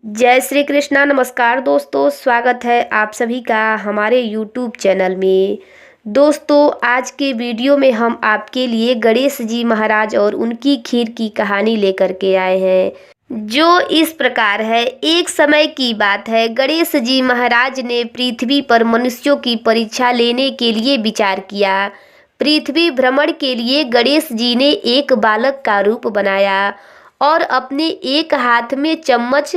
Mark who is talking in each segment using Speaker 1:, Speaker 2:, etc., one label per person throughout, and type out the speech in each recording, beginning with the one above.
Speaker 1: जय श्री कृष्णा। नमस्कार दोस्तों, स्वागत है आप सभी का हमारे YouTube चैनल में। दोस्तों, आज के वीडियो में हम आपके लिए गणेश जी महाराज और उनकी खीर की कहानी लेकर के आए हैं, जो इस प्रकार है। एक समय की बात है, गणेश जी महाराज ने पृथ्वी पर मनुष्यों की परीक्षा लेने के लिए विचार किया। पृथ्वी भ्रमण के लिए गणेश जी ने एक बालक का रूप बनाया और अपने एक हाथ में चम्मच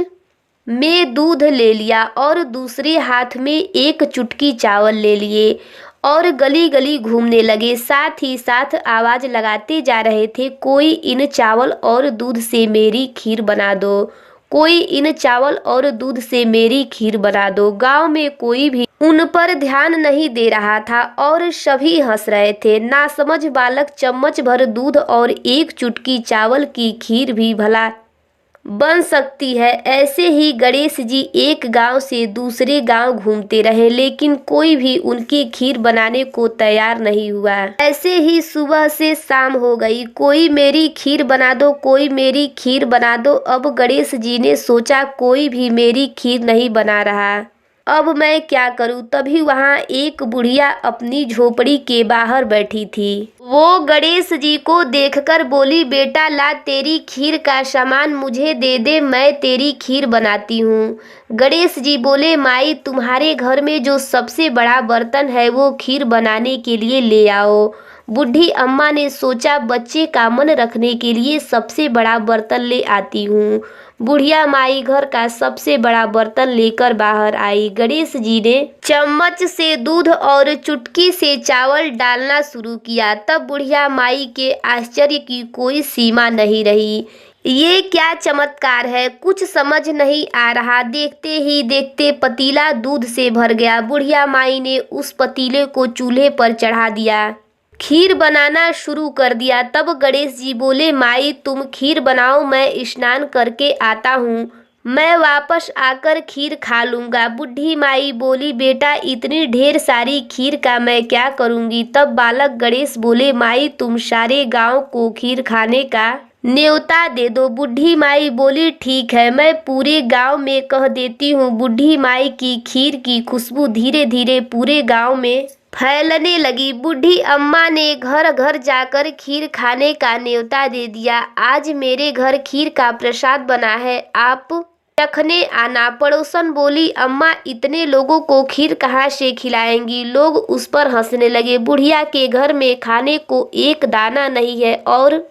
Speaker 1: में दूध ले लिया और दूसरे हाथ में एक चुटकी चावल ले लिए और गली गली घूमने लगे। साथ ही साथ आवाज लगाते जा रहे थे, कोई इन चावल और दूध से मेरी खीर बना दो, कोई इन चावल और दूध से मेरी खीर बना दो। गांव में कोई भी उन पर ध्यान नहीं दे रहा था और सभी हंस रहे थे। नासमझ बालक चम्मच भर दूध और एक चुटकी चावल की खीर भी भला बन सकती है। ऐसे ही गणेश जी एक गांव से दूसरे गांव घूमते रहे, लेकिन कोई भी उनकी खीर बनाने को तैयार नहीं हुआ। ऐसे ही सुबह से शाम हो गई, कोई मेरी खीर बना दो, कोई मेरी खीर बना दो। अब गणेश जी ने सोचा, कोई भी मेरी खीर नहीं बना रहा, अब मैं क्या करूं। तभी वहां एक बुढ़िया अपनी झोपड़ी के बाहर बैठी थी। वो गणेश जी को देखकर बोली, बेटा ला तेरी खीर का सामान मुझे दे दे, मैं तेरी खीर बनाती हूँ। गणेश जी बोले, माई तुम्हारे घर में जो सबसे बड़ा बर्तन है वो खीर बनाने के लिए ले आओ। बूढ़ी अम्मा ने सोचा, बच्चे का मन रखने के लिए सबसे बड़ा बर्तन ले आती हूँ। बुढ़िया माई घर का सबसे बड़ा बर्तन लेकर बाहर आई। गणेश जी ने चम्मच से दूध और चुटकी से चावल डालना शुरू किया। तब बुढ़िया माई के आश्चर्य की कोई सीमा नहीं रही। ये क्या चमत्कार है, कुछ समझ नहीं आ रहा। देखते ही देखते पतीला दूध से भर गया। बुढ़िया माई ने उस पतीले को चूल्हे पर चढ़ा दिया, खीर बनाना शुरू कर दिया। तब गणेश जी बोले, माई तुम खीर बनाओ, मैं स्नान करके आता हूँ, मैं वापस आकर खीर खा लूँगा। बुढ़ी माई बोली, बेटा इतनी ढेर सारी खीर का मैं क्या करूँगी। तब बालक गणेश बोले, माई तुम सारे गांव को खीर खाने का न्योता दे दो। बुढ़ी माई बोली, ठीक है, मैं पूरे गांव में कह देती हूँ। बुढ़ी माई की खीर की खुशबू धीरे धीरे पूरे गांव में फैलने लगी। बूढ़ी अम्मा ने घर घर जाकर खीर खाने का न्योता दे दिया। आज मेरे घर खीर का प्रसाद बना है, आप चखने आना। पड़ोसन बोली, अम्मा इतने लोगों को खीर कहाँ से खिलाएंगी। लोग उस पर हंसने लगे। बुढ़िया के घर में खाने को एक दाना नहीं है और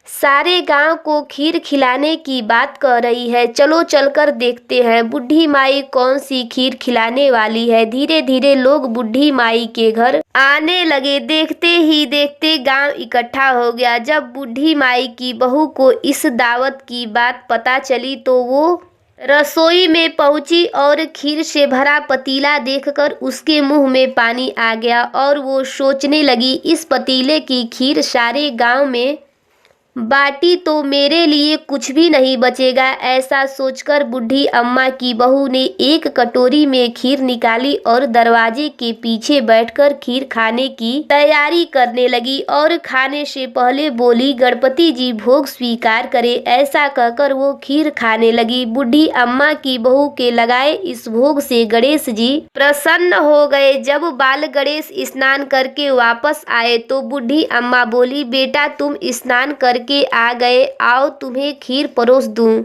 Speaker 1: सारे गांव को खीर खिलाने की बात कर रही है, चलो चलकर देखते हैं बूढ़ी माई कौन सी खीर खिलाने वाली है। धीरे धीरे लोग बूढ़ी माई के घर आने लगे। देखते ही देखते गांव इकट्ठा हो गया। जब बूढ़ी माई की बहू को इस दावत की बात पता चली तो वो रसोई में पहुंची और खीर से भरा पतीला देखकर उसके मुंह में पानी आ गया और वो सोचने लगी, इस पतीले की खीर सारे गांव में बाटी तो मेरे लिए कुछ भी नहीं बचेगा। ऐसा सोचकर बूढ़ी अम्मा की बहू ने एक कटोरी में खीर निकाली और दरवाजे के पीछे बैठकर खीर खाने की तैयारी करने लगी और खाने से पहले बोली, गणपति जी भोग स्वीकार करे। ऐसा कहकर वो खीर खाने लगी। बूढ़ी अम्मा की बहू के लगाए इस भोग से गणेश जी प्रसन्न हो गए। जब बाल गणेश स्नान करके वापस आए तो बूढ़ी अम्मा बोली, बेटा तुम स्नान करके आ गए, आओ तुम्हें खीर परोस दूं।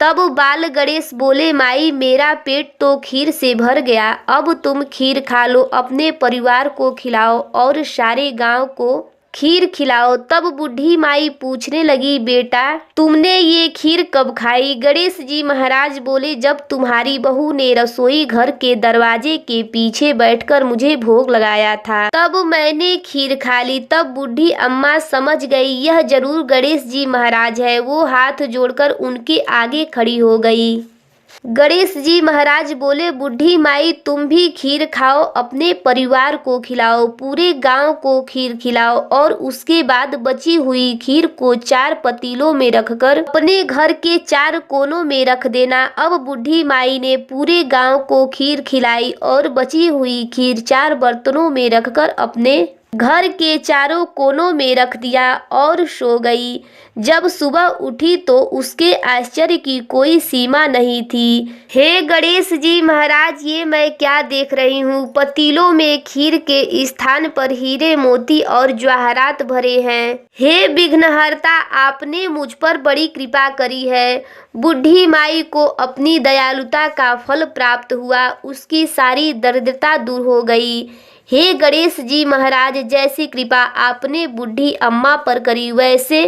Speaker 1: तब बाल गणेश बोले, माई मेरा पेट तो खीर से भर गया, अब तुम खीर खा लो, अपने परिवार को खिलाओ और सारे गांव को खीर खिलाओ। तब बूढ़ी माई पूछने लगी, बेटा तुमने ये खीर कब खाई। गणेश जी महाराज बोले, जब तुम्हारी बहू ने रसोई घर के दरवाजे के पीछे बैठकर मुझे भोग लगाया था, तब मैंने खीर खा ली। तब बूढ़ी अम्मा समझ गई, यह जरूर गणेश जी महाराज है। वो हाथ जोड़कर उनके आगे खड़ी हो गई। गणेश जी महाराज बोले, बूढ़ी माई तुम भी खीर खाओ, अपने परिवार को खिलाओ, पूरे गांव को खीर खिलाओ और उसके बाद बची हुई खीर को 4 पतीलों में रखकर अपने घर के 4 कोनों में रख देना। अब बूढ़ी माई ने पूरे गांव को खीर खिलाई और बची हुई खीर 4 बर्तनों में रखकर अपने घर के चारों कोनों में रख दिया और सो गई। जब सुबह उठी तो उसके आश्चर्य की कोई सीमा नहीं थी। हे गणेश जी महाराज, ये मैं क्या देख रही हूँ? पतीलों में खीर के स्थान पर हीरे मोती और जवाहरात भरे हैं। हे विघ्नहर्ता, आपने मुझ पर बड़ी कृपा करी है। बूढ़ी माई को अपनी दयालुता का फल प्राप्त हुआ, उसकी सारी दरिद्रता दूर हो गई। हे गणेश जी महाराज, जैसी कृपा आपने बूढ़ी अम्मा पर करी वैसे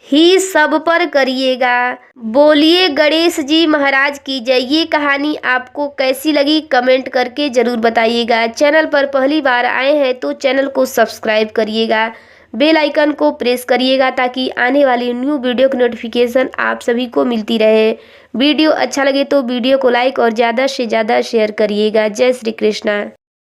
Speaker 1: ही सब पर करिएगा। बोलिए गणेश जी महाराज की जय। ये कहानी आपको कैसी लगी कमेंट करके ज़रूर बताइएगा। चैनल पर पहली बार आए हैं तो चैनल को सब्सक्राइब करिएगा, बेल आइकन को प्रेस करिएगा ताकि आने वाली न्यू वीडियो की नोटिफिकेशन आप सभी को मिलती रहे। वीडियो अच्छा लगे तो वीडियो को लाइक और ज़्यादा से ज़्यादा शेयर करिएगा। जय श्री कृष्णा।